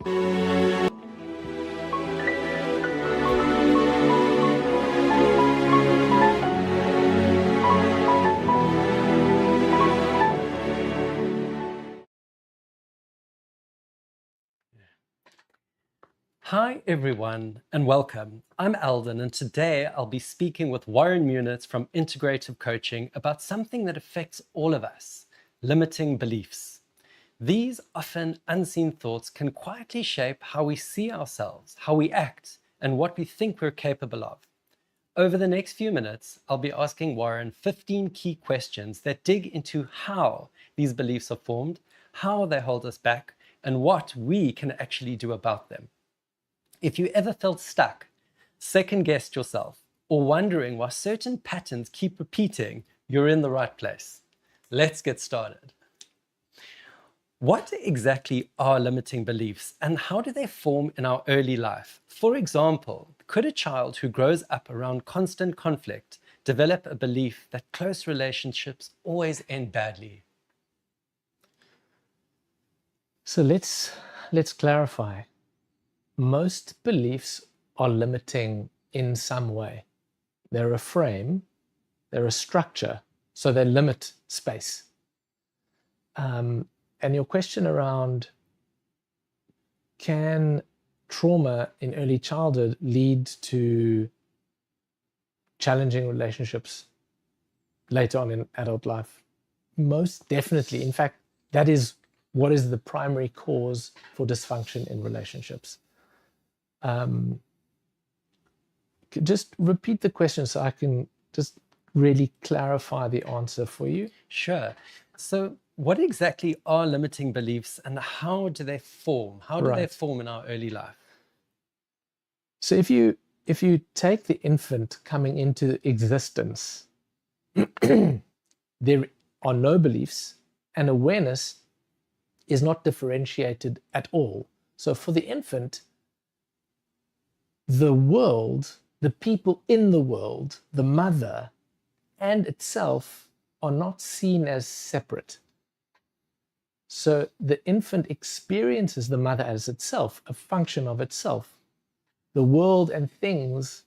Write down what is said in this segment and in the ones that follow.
Hi everyone and welcome. I'm Alden and today I'll be speaking with Warren Munitz from Integrative Coaching about something that affects all of us, limiting beliefs. These often unseen thoughts can quietly shape how we see ourselves, how we act, and what we think we're capable of. Over the next few minutes, I'll be asking Warren 15 key questions that dig into how these beliefs are formed, how they hold us back, and what we can actually do about them. If you ever felt stuck, second-guessed yourself, or wondering why certain patterns keep repeating, you're in the right place. Let's get started. What exactly are limiting beliefs and how do they form in our early life? For example, could a child who grows up around constant conflict develop a belief that close relationships always end badly? So let's clarify. Most beliefs are limiting in some way. They're a frame, they're a structure, so they limit space. And your question around can trauma in early childhood lead to challenging relationships later on in adult life? Most definitely. In fact, that is what is the primary cause for dysfunction in relationships. Just repeat the question so I can just really clarify the answer for you. Sure. So what exactly are limiting beliefs and how do they form? How do they form in our early life? So if you take the infant coming into existence, there are no beliefs and awareness is not differentiated at all. So for the infant, the world, the people in the world, the mother and itself are not seen as separate. So the infant experiences the mother as itself, a function of itself. The world and things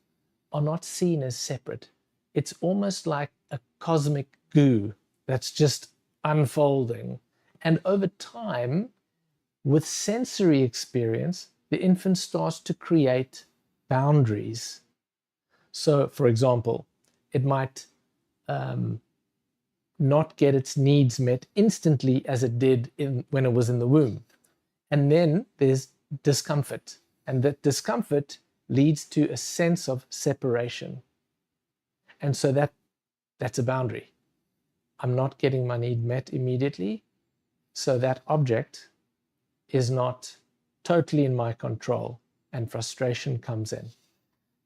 are not seen as separate. It's almost like a cosmic goo that's just unfolding. And over time, with sensory experience, the infant starts to create boundaries. So, for example, it might not get its needs met instantly as it did when it was in the womb. And then there's discomfort. And that discomfort leads to a sense of separation. And so that's a boundary. I'm not getting my need met immediately. So that object is not totally in my control and frustration comes in.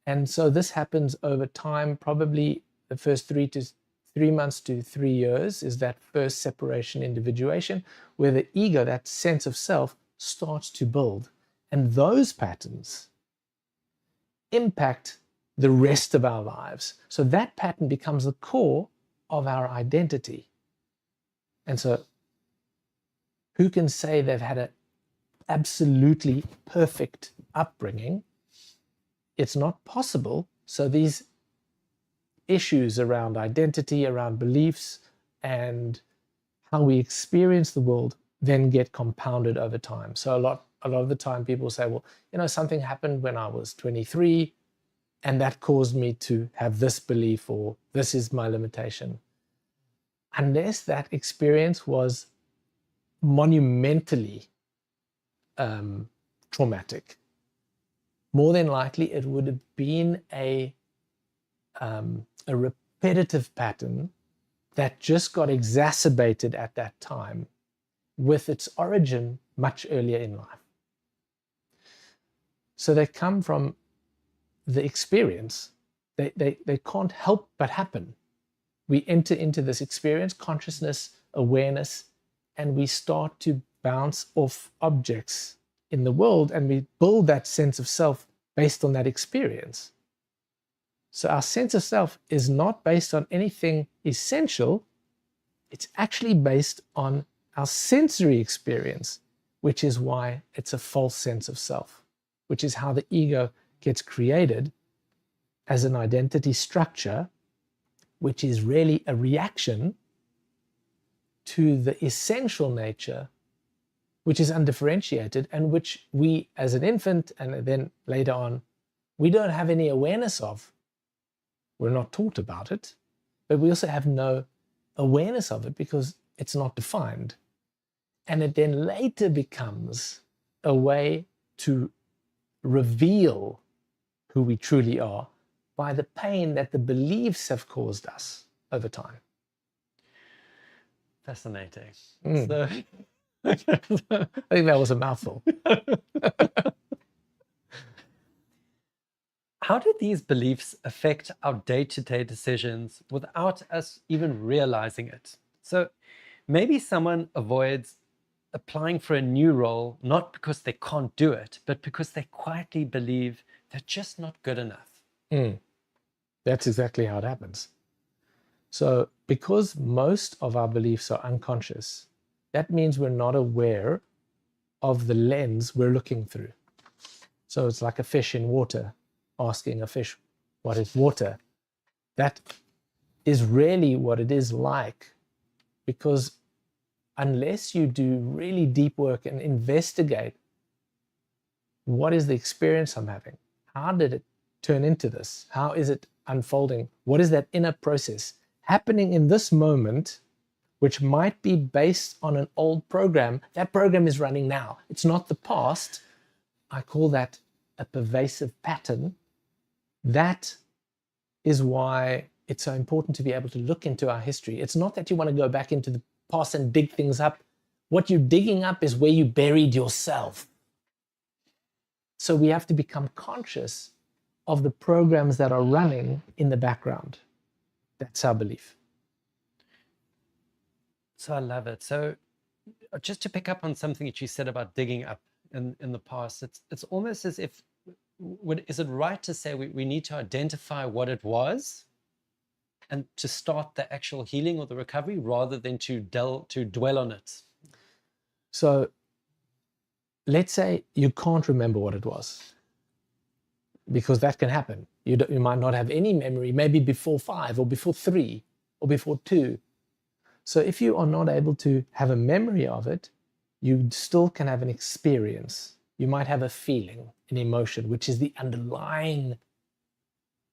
And so this happens over time, probably the first 3 months to 3 years is that first separation individuation where the ego, that sense of self, starts to build. And those patterns impact the rest of our lives. So that pattern becomes the core of our identity. And so who can say they've had an absolutely perfect upbringing? It's not possible. So these issues around identity, around beliefs, and how we experience the world then get compounded over time. So a lot of the time people say, well, something happened when I was 23 and that caused me to have this belief, or this is my limitation. Unless that experience was monumentally traumatic, more than likely it would have been a repetitive pattern that just got exacerbated at that time with its origin much earlier in life. So they come from the experience. They can't help but happen. We enter into this experience, consciousness, awareness, and we start to bounce off objects in the world, and we build that sense of self based on that experience. So our sense of self is not based on anything essential. It's actually based on our sensory experience. which is why it's a false sense of self, which is how the ego gets created as an identity structure, which is really a reaction to the essential nature, which is undifferentiated and which we as an infant and then later on, we don't have any awareness of. We're not taught about it, but we also have no awareness of it because it's not defined. And it then later becomes a way to reveal who we truly are by the pain that the beliefs have caused us over time. Fascinating. So, I think that was a mouthful. How do these beliefs affect our day-to-day decisions without us even realizing it? So maybe someone avoids applying for a new role, not because they can't do it, but because they quietly believe they're just not good enough. That's exactly how it happens. So because most of our beliefs are unconscious, that means we're not aware of the lens we're looking through. So it's like a fish in water asking a fish, what is water? That is really what it is like, because unless you do really deep work and investigate what is the experience I'm having, how did it turn into this? How is it unfolding? What is that inner process happening in this moment, which might be based on an old program? That program is running now. It's not the past. I call that a pervasive pattern. That is why it's so important to be able to look into our history. It's not that you want to go back into the past and dig things up. What you're digging up is where you buried yourself. So we have to become conscious of the programs that are running in the background. That's our belief. So I love it. So just to pick up on something that you said about digging up in the past, it's almost as if, is it right to say we need to identify what it was and to start the actual healing or the recovery rather than to dwell on it? So let's say you can't remember what it was, because that can happen. You might not have any memory, maybe before 5 or before 3 or before 2. So if you are not able to have a memory of it, you still can have an experience. You might have a feeling, an emotion, which is the underlying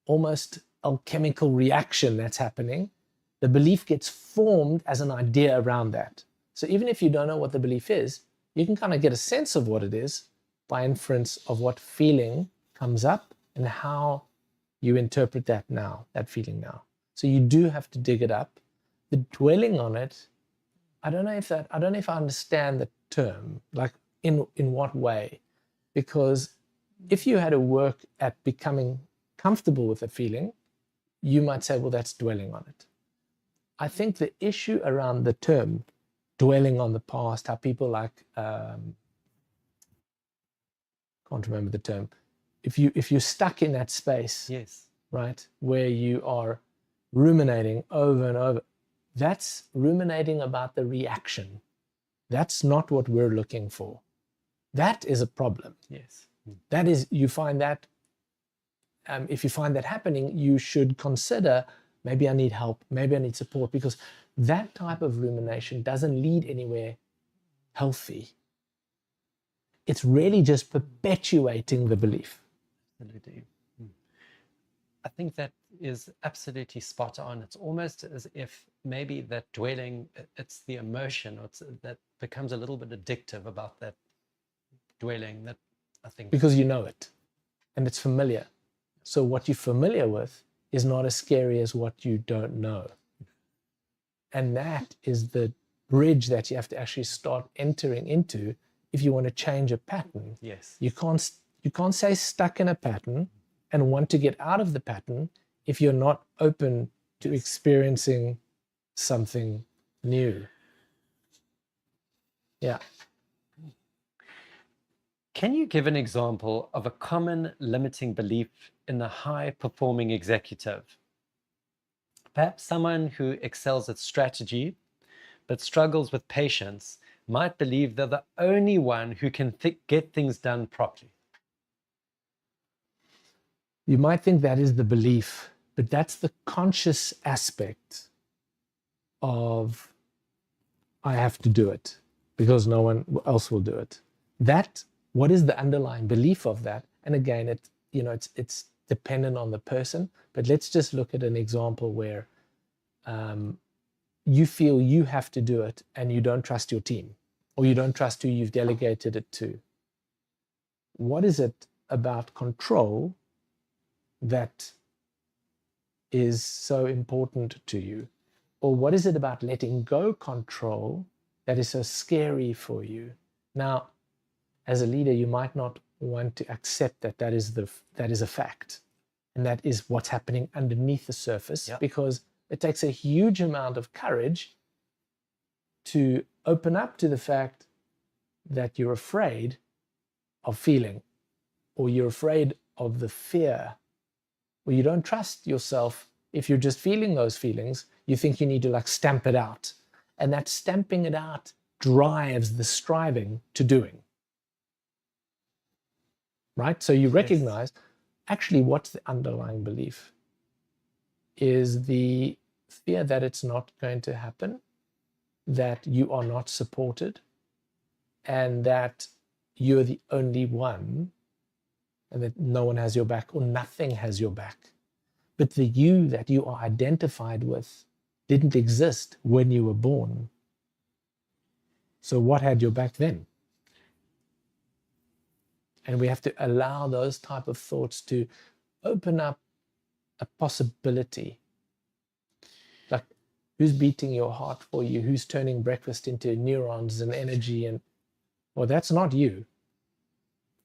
almost alchemical reaction that's happening. The belief gets formed as an idea around that. So even if you don't know what the belief is, you can kind of get a sense of what it is by inference of what feeling comes up and how you interpret that now, that feeling now. So you do have to dig it up. The dwelling on it, I don't know if I understand the term, like in what way? Because if you had to work at becoming comfortable with a feeling, you might say, well, that's dwelling on it. I think the issue around the term dwelling on the past, how people like, can't remember the term. If you're stuck in that space, yes, right, where you are ruminating over and over, that's ruminating about the reaction. That's not what we're looking for. That is a problem. Yes. That is, you find that, if you find that happening, you should consider, maybe I need help, maybe I need support, because that type of rumination doesn't lead anywhere healthy. It's really just perpetuating the belief. Absolutely. I think that is absolutely spot on. It's almost as if maybe that dwelling, it's the emotion, or that becomes a little bit addictive about that dwelling, that I think. Because you know it and it's familiar. So what you're familiar with is not as scary as what you don't know. And that is the bridge that you have to actually start entering into if you want to change a pattern. Yes. You can't stay stuck in a pattern and want to get out of the pattern if you're not open to experiencing something new. Yeah. Can you give an example of a common limiting belief in a high-performing executive? Perhaps someone who excels at strategy, but struggles with patience, might believe they're the only one who can get things done properly. You might think that is the belief, but that's the conscious aspect of I have to do it because no one else will do it. What is the underlying belief of that? And again, it's dependent on the person, but let's just look at an example where you feel you have to do it and you don't trust your team, or you don't trust who you've delegated it to. What is it about control that is so important to you? Or what is it about letting go control that is so scary for you? Now, as a leader, you might not want to accept that is a fact, and that is what's happening underneath the surface, because it takes a huge amount of courage to open up to the fact that you're afraid of feeling, or you're afraid of the fear, or you don't trust yourself. If you're just feeling those feelings, you think you need to stamp it out. And that stamping it out drives the striving to doing. Right? So you recognize, actually, what's the underlying belief? Is the fear that it's not going to happen, that you are not supported, and that you're the only one, and that no one has your back or nothing has your back. But the you that you are identified with didn't exist when you were born. So what had your back then? And we have to allow those type of thoughts to open up a possibility. Like, who's beating your heart for you? Who's turning breakfast into neurons and energy? And well, that's not you.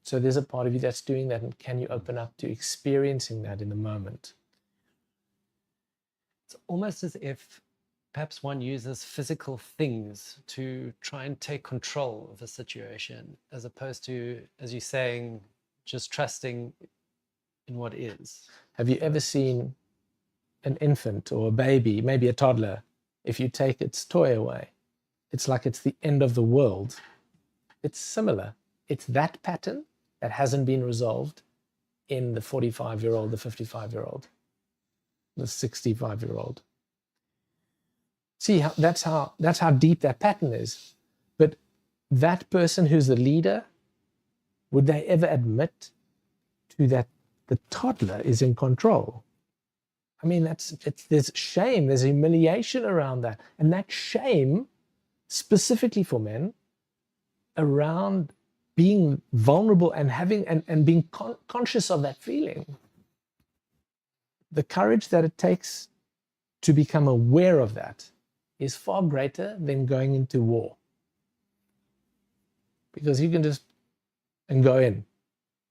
So there's a part of you that's doing that. And can you open up to experiencing that in the moment? It's almost as if perhaps one uses physical things to try and take control of the situation, as opposed to, as you're saying, just trusting in what is. Have you ever seen an infant or a baby, maybe a toddler, if you take its toy away, it's like it's the end of the world? It's similar. It's that pattern that hasn't been resolved in the 45-year-old, the 55-year-old, the 65-year-old. See, that's how deep that pattern is. But that person who's the leader, would they ever admit to that the toddler is in control? I mean, there's shame, there's humiliation around that. And that shame, specifically for men, around being vulnerable and having and being conscious of that feeling. The courage that it takes to become aware of that is far greater than going into war. Because you can just go in.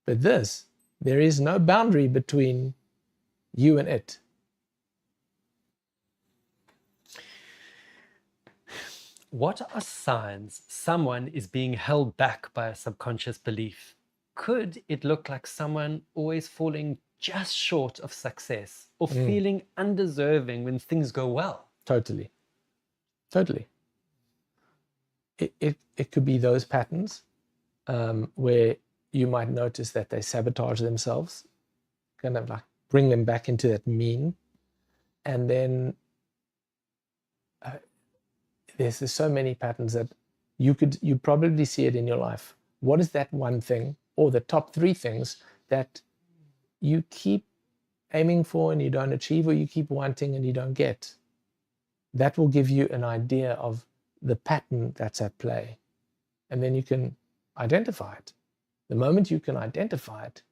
But there is no boundary between you and it. What are signs someone is being held back by a subconscious belief? Could it look like someone always falling just short of success, or feeling undeserving when things go well? Totally. It could be those patterns where you might notice that they sabotage themselves, kind of like bring them back into that mean. And then there's so many patterns that you probably see it in your life. What is that one thing, or the top 3 things that you keep aiming for and you don't achieve, or you keep wanting and you don't get? That will give you an idea of the pattern that's at play. And then you can identify it. The moment you can identify it,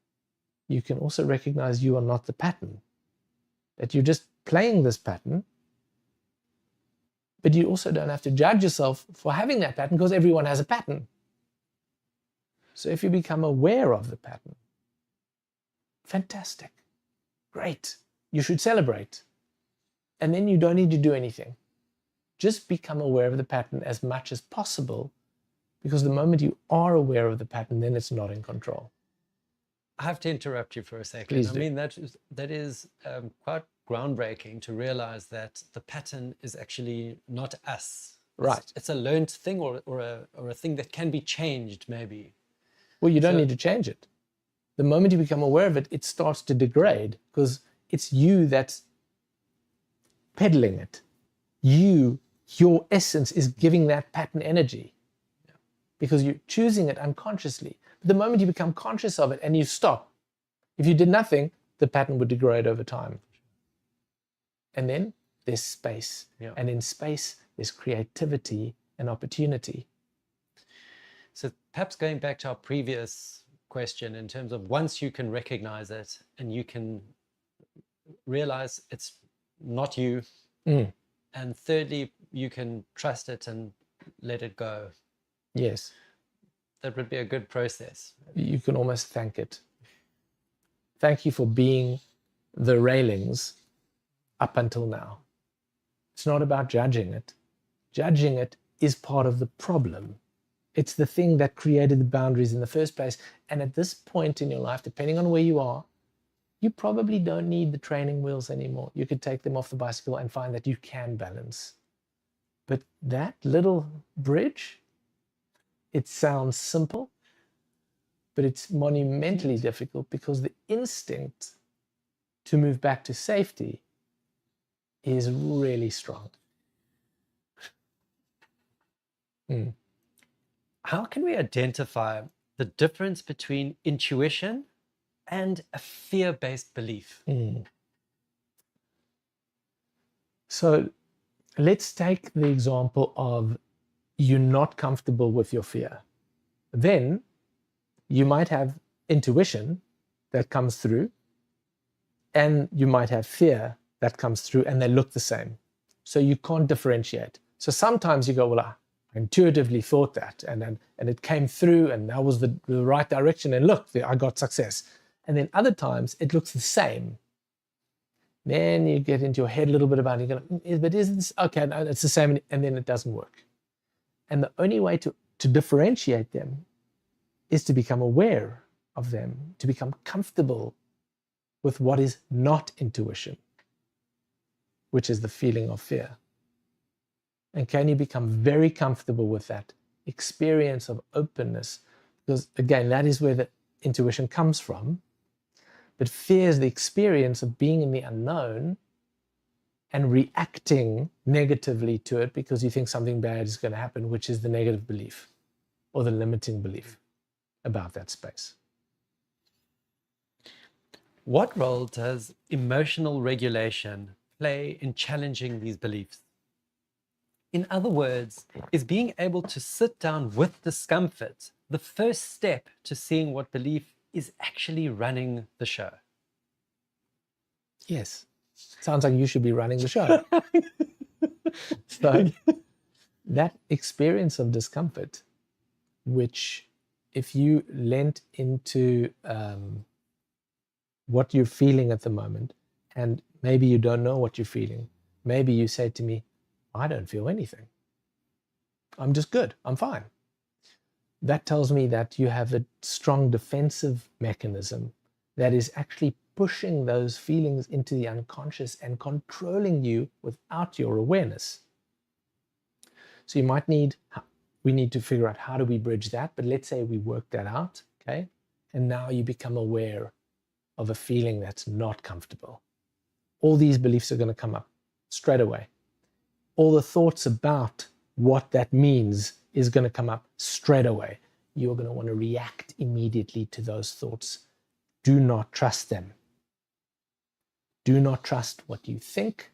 you can also recognize you are not the pattern, that you're just playing this pattern. But you also don't have to judge yourself for having that pattern, because everyone has a pattern. So if you become aware of the pattern, fantastic, great, you should celebrate. And then you don't need to do anything. Just become aware of the pattern as much as possible, because the moment you are aware of the pattern, then it's not in control. I have to interrupt you for a second. Please do. I mean, that is quite groundbreaking to realize that the pattern is actually not us. Right. It's a learned thing or a thing that can be changed, maybe. Well, you don't need to change it. The moment you become aware of it, it starts to degrade because it's you that's peddling it. Your essence is giving that pattern energy because you're choosing it unconsciously. But the moment you become conscious of it and you stop, if you did nothing, the pattern would degrade over time. And then there's space. Yeah. And in space, there's creativity and opportunity. So perhaps going back to our previous question in terms of once you can recognize it and you can realize it's not you, and thirdly, you can trust it and let it go. Yes. That would be a good process. You can almost thank it. Thank you for being the railings up until now. It's not about judging it. Judging it is part of the problem. It's the thing that created the boundaries in the first place. And at this point in your life, depending on where you are, you probably don't need the training wheels anymore. You could take them off the bicycle and find that you can balance. But that little bridge, it sounds simple, but it's monumentally difficult because the instinct to move back to safety is really strong. How can we identify the difference between intuition and a fear-based belief? So let's take the example of you're not comfortable with your fear. Then you might have intuition that comes through, and you might have fear that comes through, and they look the same. So you can't differentiate. So sometimes you go, well, I intuitively thought that, and it came through, and that was the right direction, and look, I got success. And then other times it looks the same. Then you get into your head a little bit about it, you go, but is this, okay, no, it's the same, and then it doesn't work. And the only way to differentiate them is to become aware of them, to become comfortable with what is not intuition, which is the feeling of fear. And can you become very comfortable with that experience of openness? Because again, that is where the intuition comes from. But fear is the experience of being in the unknown and reacting negatively to it because you think something bad is going to happen, which is the negative belief or the limiting belief about that space. What role does emotional regulation play in challenging these beliefs? In other words, is being able to sit down with discomfort the first step to seeing what belief is actually running the show? Yes. Sounds like you should be running the show. So that experience of discomfort, which if you lent into what you're feeling at the moment, and maybe you don't know what you're feeling, maybe you say to me, I don't feel anything. I'm just good. I'm fine. That tells me that you have a strong defensive mechanism that is actually pushing those feelings into the unconscious and controlling you without your awareness. So we need to figure out how do we bridge that, but let's say we work that out, okay? And now you become aware of a feeling that's not comfortable. All these beliefs are going to come up straight away. All the thoughts about what that means is going to come up straight away. You're going to want to react immediately to those thoughts. Do not trust them. Do not trust what you think,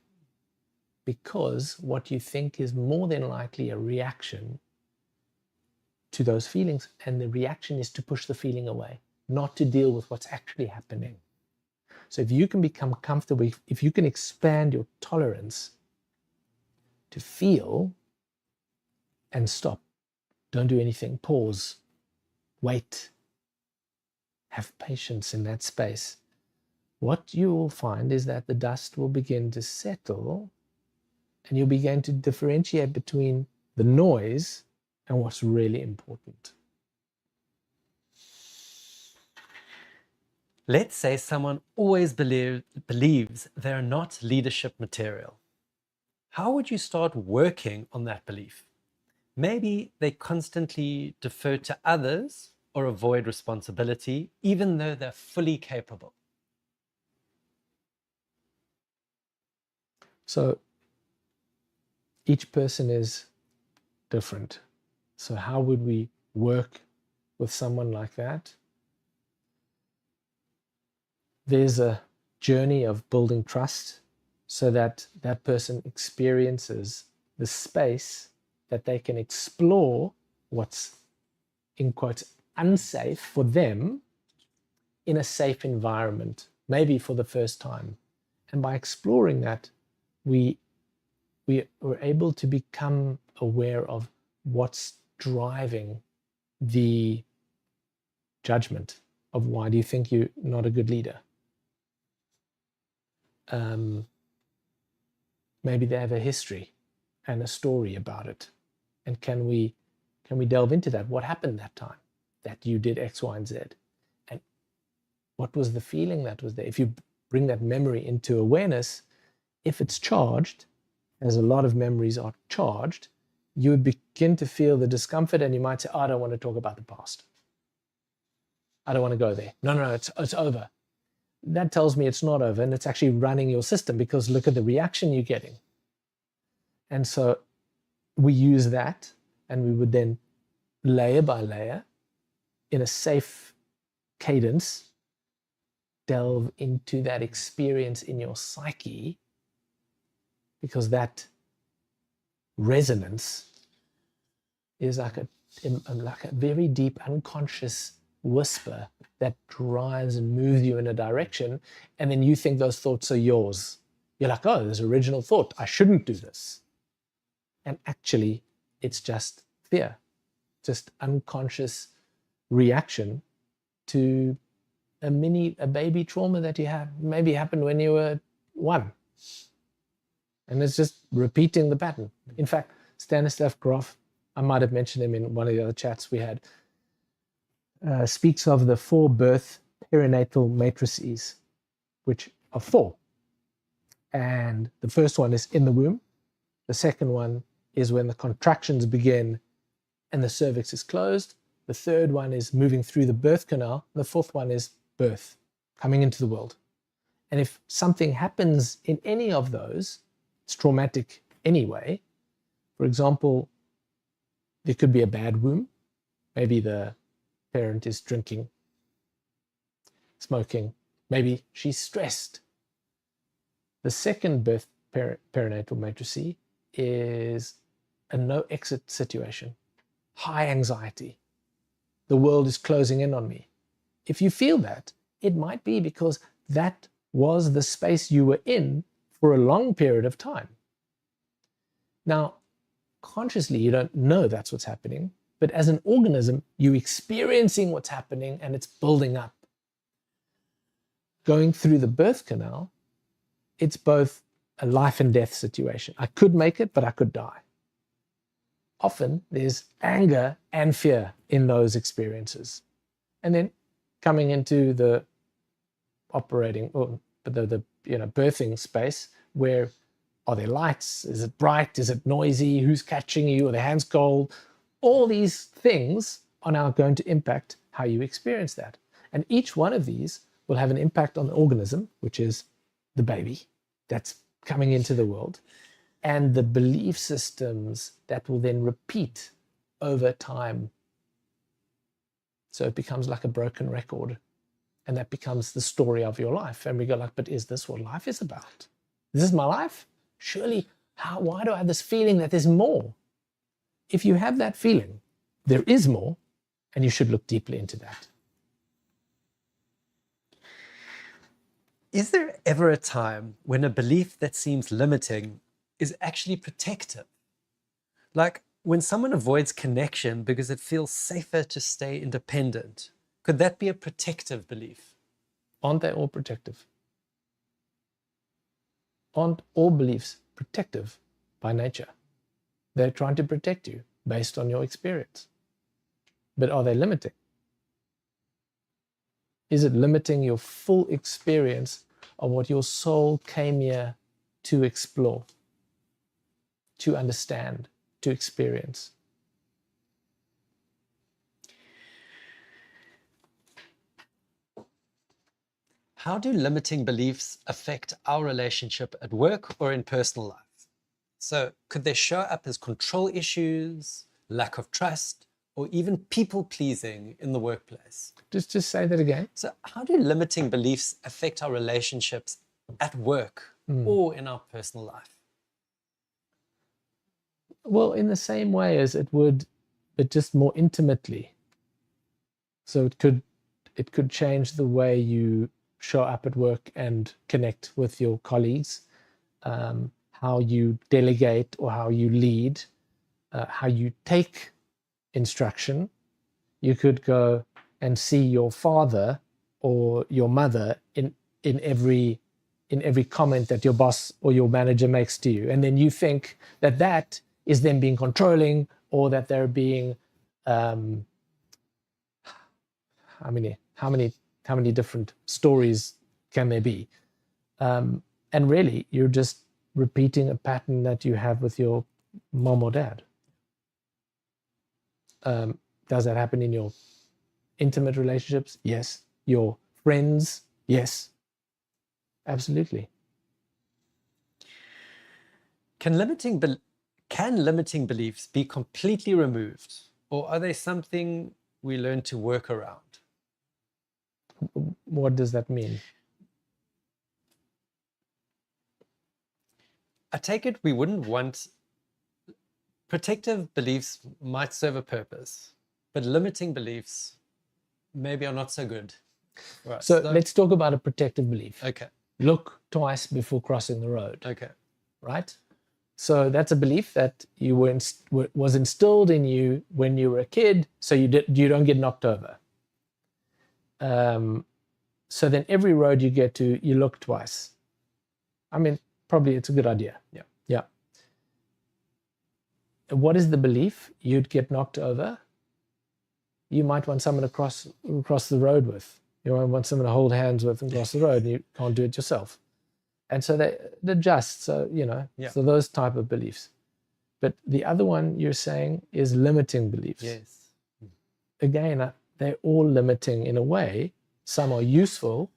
because what you think is more than likely a reaction to those feelings, and the reaction is to push the feeling away, not to deal with what's actually happening. So if you can become comfortable, if you can expand your tolerance to feel and stop, don't do anything, pause, wait, have patience in that space, what you will find is that the dust will begin to settle, and you'll begin to differentiate between the noise and what's really important. Let's say someone always believes they're not leadership material. How would you start working on that belief? Maybe they constantly defer to others or avoid responsibility, even though they're fully capable. So each person is different. So how would we work with someone like that? There's a journey of building trust so that that person experiences the space that they can explore what's, in quotes, unsafe for them in a safe environment, maybe for the first time. And by exploring that, we were able to become aware of what's driving the judgment of why do you think you're not a good leader. Maybe they have a history and a story about it. And can we delve into that? What happened that time that you did X, Y, and Z? And what was the feeling that was there? If you bring that memory into awareness, if it's charged, as a lot of memories are charged, you would begin to feel the discomfort, and you might say, oh, I don't want to talk about the past. I don't want to go there. No, it's over. That tells me it's not over, and it's actually running your system, because look at the reaction you're getting. And so we use that, and we would then layer by layer, in a safe cadence, delve into that experience in your psyche, because that resonance is like a very deep unconscious whisper that drives and moves you in a direction, and then you think those thoughts are yours. You're like, oh, there's original thought, I shouldn't do this. And actually, it's just fear, just unconscious reaction to a baby trauma that you had, maybe happened when you were 1. And it's just repeating the pattern. In fact, Stanislav Grof, I might have mentioned him in one of the other chats we had, speaks of the 4 birth perinatal matrices, which are 4. And the first one is in the womb. The second one is when the contractions begin and the cervix is closed. The third one is moving through the birth canal. The fourth one is birth, coming into the world. And if something happens in any of those, it's traumatic anyway. For example, there could be a bad womb. Maybe the parent is drinking, smoking. Maybe she's stressed. The second birth perinatal matrice is a no exit situation, high anxiety. The world is closing in on me. If you feel that, it might be because that was the space you were in for a long period of time. Now, consciously, you don't know that's what's happening, but as an organism, you're experiencing what's happening and it's building up. Going through the birth canal, it's both a life and death situation. I could make it, but I could die. Often there's anger and fear in those experiences. And then coming into the operating, or the birthing space, where are there lights? Is it bright? Is it noisy? Who's catching you? Are the hands cold? All these things are now going to impact how you experience that. And each one of these will have an impact on the organism, which is the baby that's coming into the world, and the belief systems that will then repeat over time. So it becomes like a broken record, and that becomes the story of your life. And we go like, but is this what life is about? This is my life? Surely, why do I have this feeling that there's more? If you have that feeling, there is more, and you should look deeply into that. Is there ever a time when a belief that seems limiting is actually protective? Like when someone avoids connection because it feels safer to stay independent, could that be a protective belief? Aren't they all protective? Aren't all beliefs protective by nature? They're trying to protect you based on your experience. But are they limiting? Is it limiting your full experience of what your soul came here to explore, to understand, to experience? How do limiting beliefs affect our relationship at work or in personal life? So could they show up as control issues, lack of trust, or even people pleasing in the workplace? Just say that again. So how do limiting beliefs affect our relationships at work or in our personal life? Well, in the same way as it would, but just more intimately. So it could change the way you show up at work and connect with your colleagues, how you delegate or how you lead, how you take instruction. You could go and see your father or your mother in every comment that your boss or your manager makes to you, and then you think that that is them being controlling, or that they're being how many different stories can there be? And really, you're just repeating a pattern that you have with your mom or dad. Does that happen in your intimate relationships? Yes. Your friends? Yes. Absolutely. Can limiting beliefs be completely removed, or are they something we learn to work around? What does that mean? I take it we wouldn't want protective beliefs might serve a purpose, but limiting beliefs maybe are not so good. Right. So let's talk about a protective belief. Okay. Look twice before crossing the road. Okay. Right? So that's a belief that you was instilled in you when you were a kid, so you don't get knocked over. So then every road you get to, you look twice. I mean, probably it's a good idea. Yeah. Yeah. What is the belief? You'd get knocked over. You might want someone to cross the road with. You might want someone to hold hands with and cross the road, and you can't do it yourself. And so they're just, so, so those type of beliefs. But the other one you're saying is limiting beliefs. Yes. Again, they're all limiting in a way. Some are useful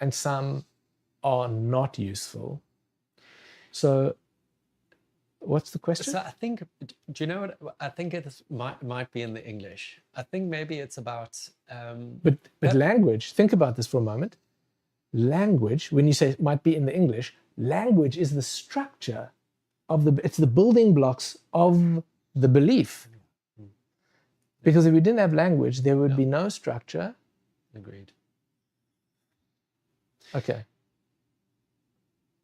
and some are not useful. So what's the question? So I think, do you know what? I think it might be in the English. I think maybe it's about... But language, think about this for a moment. Language, when you say it might be in the English, language is the structure of it's the building blocks of the belief. Because if we didn't have language, there would be no structure. Agreed. Okay.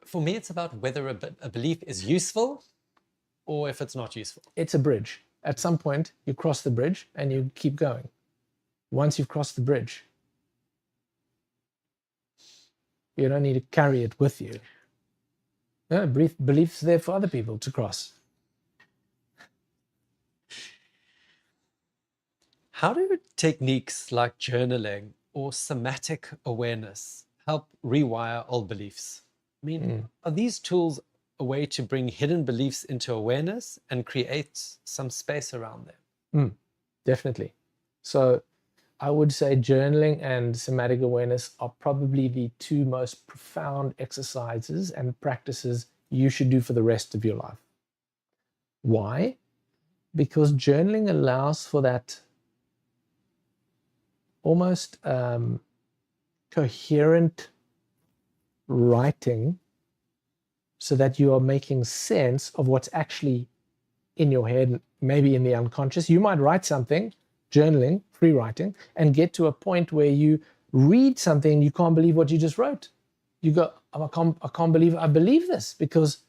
For me, it's about whether a belief is useful or if it's not useful. It's a bridge. At some point, you cross the bridge and you keep going. Once you've crossed the bridge, you don't need to carry it with you. No, belief's there for other people to cross. How do techniques like journaling or somatic awareness help rewire old beliefs? I mean, are these tools a way to bring hidden beliefs into awareness and create some space around them? Definitely. So I would say journaling and somatic awareness are probably the two most profound exercises and practices you should do for the rest of your life. Why? Because journaling allows for that almost coherent writing, so that you are making sense of what's actually in your head, maybe in the unconscious. You might write something, journaling, free writing, and get to a point where you read something and you can't believe what you just wrote. You go, I can't believe I believe this because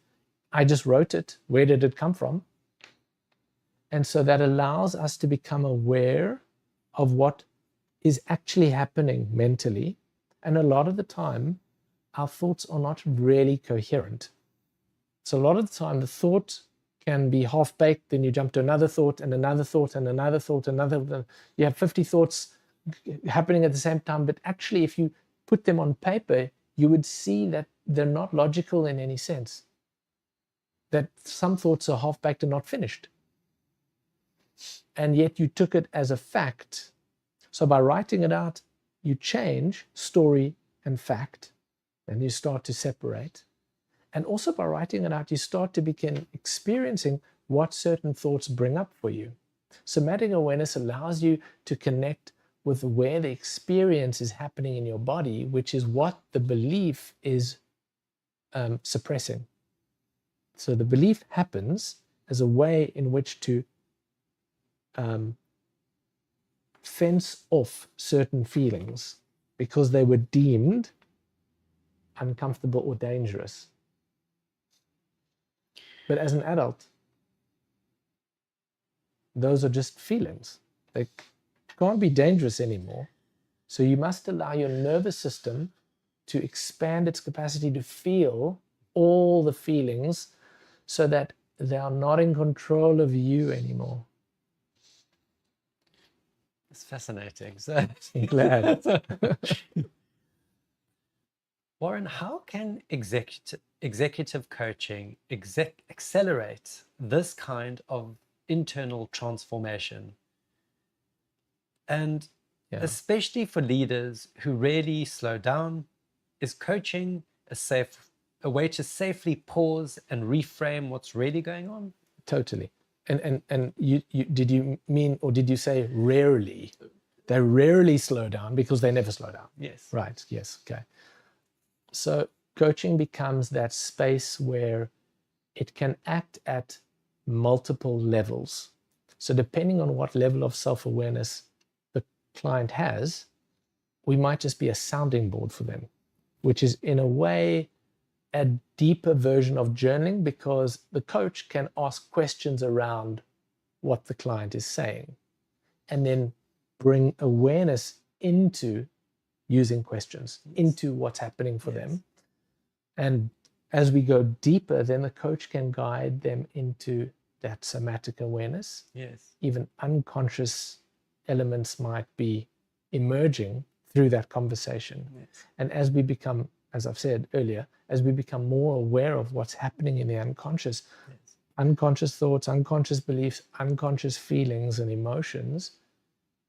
I just wrote it. Where did it come from? And so that allows us to become aware of what is actually happening mentally. And a lot of the time, our thoughts are not really coherent. So a lot of the time, the thought can be half-baked, then you jump to another thought and another thought and another thought, you have 50 thoughts happening at the same time. But actually, if you put them on paper, you would see that they're not logical in any sense. That some thoughts are half-baked and not finished. And yet you took it as a fact. So by writing it out, you change story and fact, and you start to separate. And also by writing it out, you start to begin experiencing what certain thoughts bring up for you. Somatic awareness allows you to connect with where the experience is happening in your body, which is what the belief is suppressing. So the belief happens as a way in which to fence off certain feelings because they were deemed uncomfortable or dangerous. But as an adult, those are just feelings. They can't be dangerous anymore. So you must allow your nervous system to expand its capacity to feel all the feelings so that they are not in control of you anymore. It's fascinating. So, I'm glad. Warren, how can executive coaching accelerate this kind of internal transformation? And especially for leaders who really slow down, is coaching a way to safely pause and reframe what's really going on? Totally. And you did you mean, or did you say rarely? They rarely slow down because they never slow down. Yes. Right. Yes. Okay. So coaching becomes that space where it can act at multiple levels. So depending on what level of self-awareness the client has, we might just be a sounding board for them, which is in a way a deeper version of journaling, because the coach can ask questions around what the client is saying and then bring awareness into using questions, into what's happening for them. And as we go deeper, then the coach can guide them into that somatic awareness. Yes. Even unconscious elements might be emerging through that conversation. Yes. And as we become, as I've said earlier, as we become more aware of what's happening in the unconscious, unconscious thoughts, unconscious beliefs, unconscious feelings and emotions,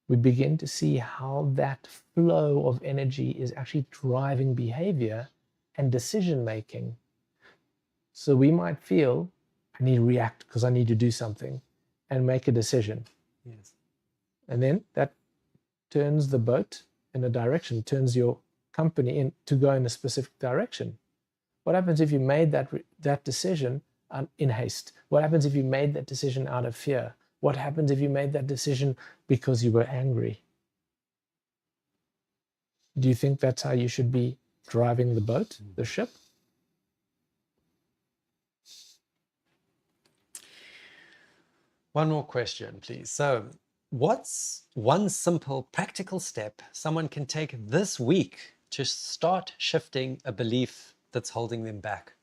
we begin to see how that flow of energy is actually driving behavior and decision making. So we might feel, I need to react because I need to do something and make a decision. Yes. And then that turns the boat in a direction, turns your company in to go in a specific direction. What happens if you made that decision in haste? What happens if you made that decision out of fear? What happens if you made that decision because you were angry? Do you think that's how you should be driving the boat, the ship? One more question, please. So, what's one simple practical step someone can take this week to start shifting a belief that's holding them back?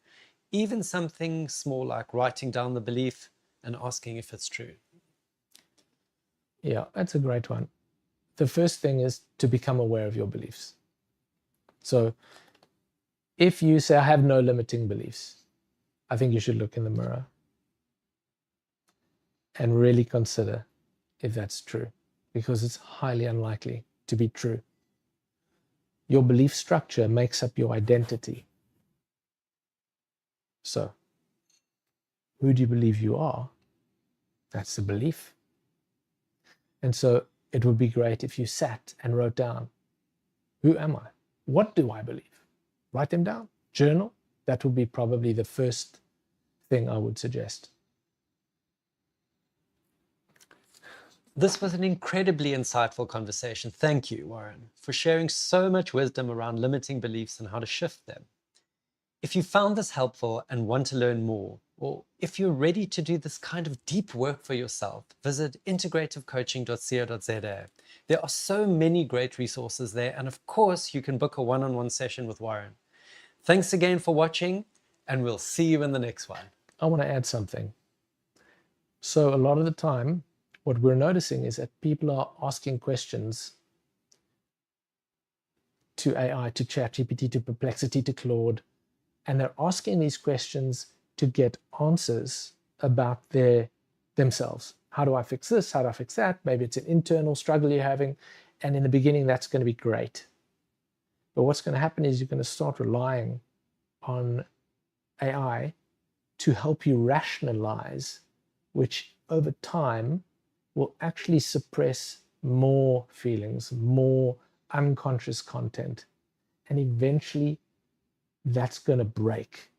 Even something small like writing down the belief and asking if it's true. Yeah, that's a great one. The first thing is to become aware of your beliefs. So if you say, I have no limiting beliefs, I think you should look in the mirror and really consider if that's true, because it's highly unlikely to be true. Your belief structure makes up your identity. So who do you believe you are? That's the belief. And so it would be great if you sat and wrote down, who am I? What do I believe? Write them down. Journal. That would be probably the first thing I would suggest. This was an incredibly insightful conversation. Thank you, Warren, for sharing so much wisdom around limiting beliefs and how to shift them. If you found this helpful and want to learn more, or if you're ready to do this kind of deep work for yourself, visit integrativecoaching.co.za. There are so many great resources there, and of course, you can book a one-on-one session with Warren. Thanks again for watching, and we'll see you in the next one. I want to add something. So a lot of the time, what we're noticing is that people are asking questions to AI, to ChatGPT, to Perplexity, to Claude, and they're asking these questions to get answers about themselves. How do I fix this? How do I fix that? Maybe it's an internal struggle you're having. And in the beginning, that's going to be great. But what's going to happen is you're going to start relying on AI to help you rationalize, which over time will actually suppress more feelings, more unconscious content. And eventually that's going to break.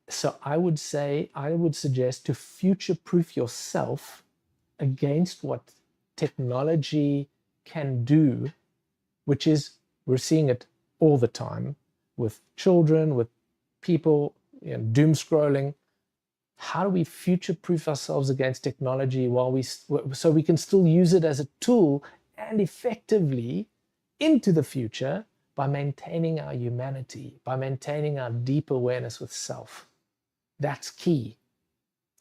So I would suggest to future-proof yourself against what technology can do, which is, we're seeing it all the time with children, with people, doom scrolling. How do we future-proof ourselves against technology so we can still use it as a tool and effectively into the future by maintaining our humanity, by maintaining our deep awareness with self? That's key.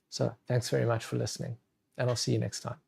So thanks very much for listening, and I'll see you next time.